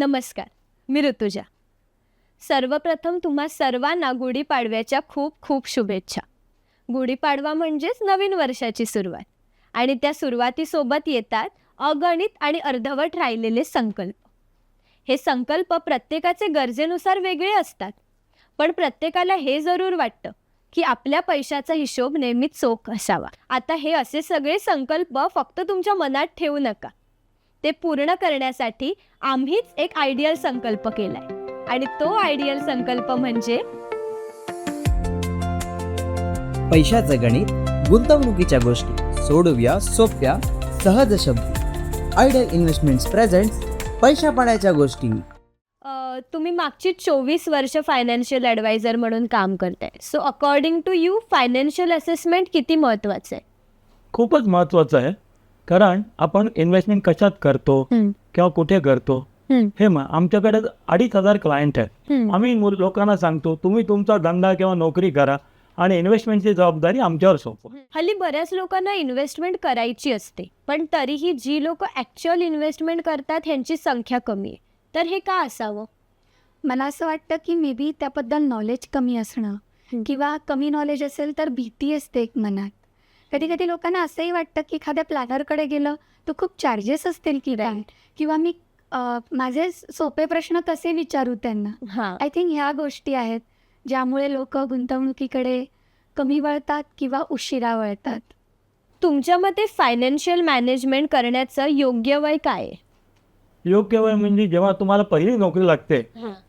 नमस्कार, मी ऋतुजा. सर्वप्रथम तुम्हा सर्वांना गुढीपाडव्याच्या खूप खूप शुभेच्छा. गुढीपाडवा म्हणजेच नवीन वर्षाची सुरुवात आणि त्या सुरुवातीसोबत येतात अगणित आणि अर्धवट राहिलेले संकल्प. हे संकल्प प्रत्येकाचे गरजेनुसार वेगळे असतात, पण प्रत्येकाला हे जरूर वाटतं की आपल्या पैशाचा हिशोब नेहमी चोख असावा. आता हे असे सगळे संकल्प फक्त तुमच्या मनात ठेवू नका. ते पूर्ण करण्यासाठी आम्हीच एक आयडियल संकल्प केलाय आणि तो आयडियल संकल्प म्हणजे पैशाचं गणित, गुंतवणुकीच्या गोष्टी सोडवूया सोप्या सहज शब्दी. आयडियल इन्व्हेस्टमेंट्स प्रेझेंट्स पैशा पाण्याच्या गोष्टी. तुम्ही मागची 24 वर्ष फायनान्शियल ॲडवायझर म्हणून काम करताय. So according to you financial assessment किती महत्त्वाचं आहे? खूपच महत्त्वाचं आहे. कारण आपण इन्व्हेस्टमेंट कशात करतो किंवा कुठे करतो हे आमच्याकडे 2,500 क्लायंट आहेत. आम्ही लोकांना सांगतो तुम्ही तुमचा धंदा किंवा नोकरी करा आणि इन्व्हेस्टमेंटची जबाबदारी आमच्यावर सोपवा. हल्ली बऱ्याच लोकांना इन्व्हेस्टमेंट करायची असते, पण तरीही जी लोक ॲक्च्युअल इन्व्हेस्टमेंट करतात ह्यांची संख्या कमी आहे. तर हे का असावं? मला असं वाटतं की मे बी त्याबद्दल नॉलेज कमी असणं किंवा कमी नॉलेज असेल तर भीती असते एक मनात. कधी कधी लोकांना असंही वाटतं की एखाद्या प्लॅनरकडे गेलं तर खूप चार्जेस असतील की काय, किंवा मी माझे सोपे प्रश्न कसे विचारू त्यांना. हां, आय थिंक ह्या गोष्टी आहेत ज्यामुळे लोक गुंतवणुकीकडे कमी वळतात किंवा उशिरा वळतात. तुमच्या मते फायनान्शियल मॅनेजमेंट करण्याचं योग्य वय काय आहे? योग्य वय म्हणजे जेव्हा तुम्हाला पहिली नोकरी लागते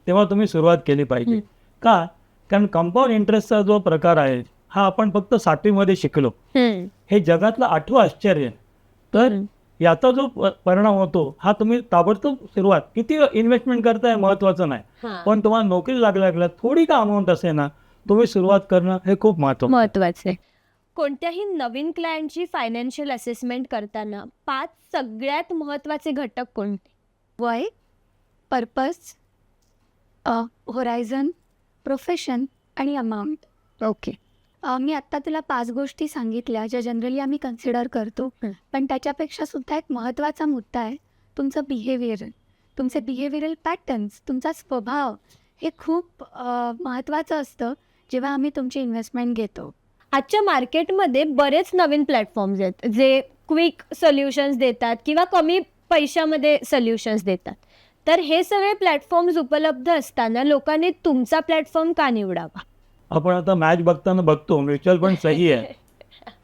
तेव्हा तुम्ही सुरुवात केली पाहिजे. का? कारण कंपाऊंड इंटरेस्टचा जो प्रकार आहे हा आपण फक्त 7वीमध्ये शिकलो. हे जगातलं 8वं आश्चर्य आहे. तर याचा जो परिणाम होतो हा तुम्ही ताबडतोब सुरुवात किती इन्व्हेस्टमेंट करताय महत्त्वाचं नाही, पण तुम्हाला नोकरी लागल्या थोडी का अमाऊंट असेल ना तुम्ही सुरुवात करणं हे खूप महत्त्वाचं आहे. कोणत्याही नवीन क्लायंटची फायनान्शियल असेसमेंट करताना 5 सगळ्यात महत्त्वाचे घटक कोणते? वय, पर्पज, होरायझन, प्रोफेशन आणि अमाऊंट. ओके. मी आत्ता तुला 5 गोष्टी सांगितल्या ज्या जनरली आम्ही कन्सिडर करतो, पण त्याच्यापेक्षा सुद्धा एक महत्त्वाचा मुद्दा आहे तुमचं बिहेवियर. तुमचे बिहेवियरल पॅटर्न्स, तुमचा स्वभाव हे खूप महत्त्वाचं असतं जेव्हा आम्ही तुमची इन्व्हेस्टमेंट घेतो. आजच्या मार्केटमध्ये बरेच नवीन प्लॅटफॉर्म्स आहेत जे क्विक सोल्युशन्स देतात किंवा कमी पैशामध्ये सोल्युशन्स देतात. तर हे सगळे प्लॅटफॉर्म्स उपलब्ध असताना लोकांनी तुमचा प्लॅटफॉर्म का निवडावा? आपण आता मॅच बघताना बघतो म्युच्युअल फंड सही आहे,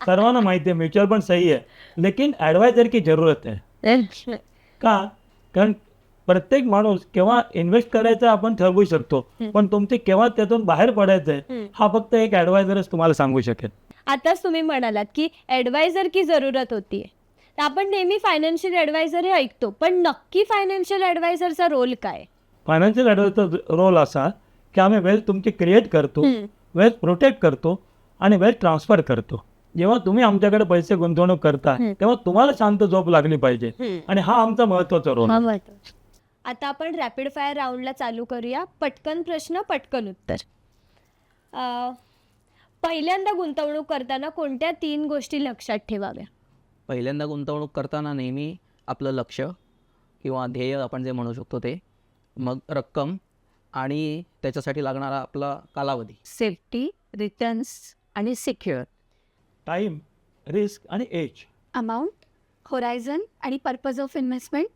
सर्वांना माहिती आहे म्युच्युअल फंड सही आहे, लेकिन ॲडवायझर की जरूरत आहे. का? कारण प्रत्येक माणूस केव्हा इन्व्हेस्ट करायचं आपण ठरवू शकतो, पण तुमचे केव्हा त्यातून बाहेर पडायचं आहे हा फक्त एक ॲडवायझरच तुम्हाला सांगू शकेल. आताच तुम्ही म्हणालात की ॲडवायझर की जरूरत होती. तर आपण नेहमी फायनान्शियल ॲडवायझर हे ऐकतो, पण नक्की फायनान्शियल ॲडवायझरचा रोल काय? फायनान्शियल ॲडवायझरचा रोल असा की आम्ही वेल्थ तुमची क्रिएट करतो, वेल्थ प्रोटेक्ट करतो आणि वेल्थ ट्रान्सफर करतो. जेव्हा तुम्ही आमच्याकडे पैसे गुंतवणूक करता तेव्हा तुम्हाला शांत झोप लागली पाहिजे आणि हा आमचा महत्त्वाचा रोल आहे. आता आपण रॅपिड फायर राऊंडला चालू करूया. पटकन प्रश्न, पटकन उत्तर. पहिल्यांदा गुंतवणूक करताना कोणत्या 3 गोष्टी लक्षात ठेवाव्या? पहिल्यांदा गुंतवणूक करताना नेहमी आपलं लक्ष किंवा ध्येय आपण जे म्हणू शकतो ते, मग रक्कम आणि त्याच्यासाठी लागणारा आपला कालावधी. सेफ्टी, रिटर्न्स आणि सिक्युअर. टाईम, रिस्क आणि एज. अमाऊंट, होरायझन आणि purpose of investment.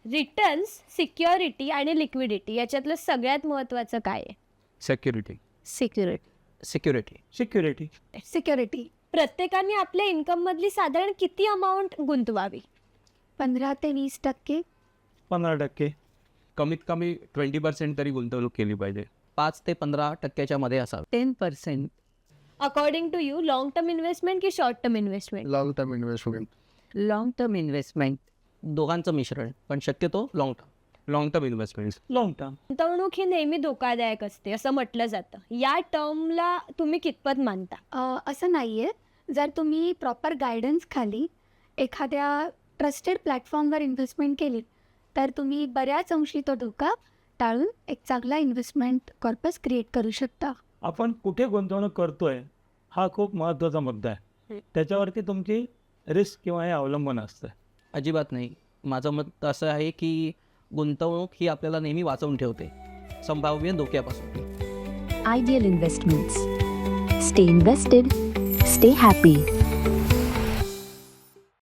Returns, security आणि लिक्विडिटी याच्यातलं सगळ्यात महत्त्वाचं काय आहे? Security. Security. Security. Security. Security. प्रत्येकाने आपल्या इन्कममधली साधारण किती अमाऊंट गुंतवावी? 15 ते 20%. 15%. कमीत कमी 20% तरी गुंतवणूक केली पाहिजे. 5 ते 15% मध्ये असावे. 10%. According to you long term investment की short term investment? Long term investment. Long term investment. दोघांचं मिश्रण, पण शक्यतो long term. Long term investment. Long term. गुंतवणूक ही नेहमी धोकादायक असते असं म्हटलं जातं. या टर्मला तुम्ही कितपत मानता? असं नाही आहे. जर तुम्ही प्रॉपर गायडन्स खाली एखाद्या ट्रस्टेड प्लॅटफॉर्मवर इन्व्हेस्टमेंट केली तर तुम्ही बऱ्याच अंशी तो धोका टाळून एक चांगला इन्व्हेस्टमेंट कॉर्पस क्रिएट करू शकता. आपण कुठे गुंतवणूक करतोय हा खूप महत्त्वाचा मुद्दा आहे. त्याच्यावरती तुमची रिस्क किंवा हे अवलंबून असतं. अजिबात नाही. माझं मत असं आहे की गुंतवणूक ही आपल्याला नेहमी वाचवून ठेवते संभाव्य धोक्यापासून. Ideal Investments. Stay invested, stay happy.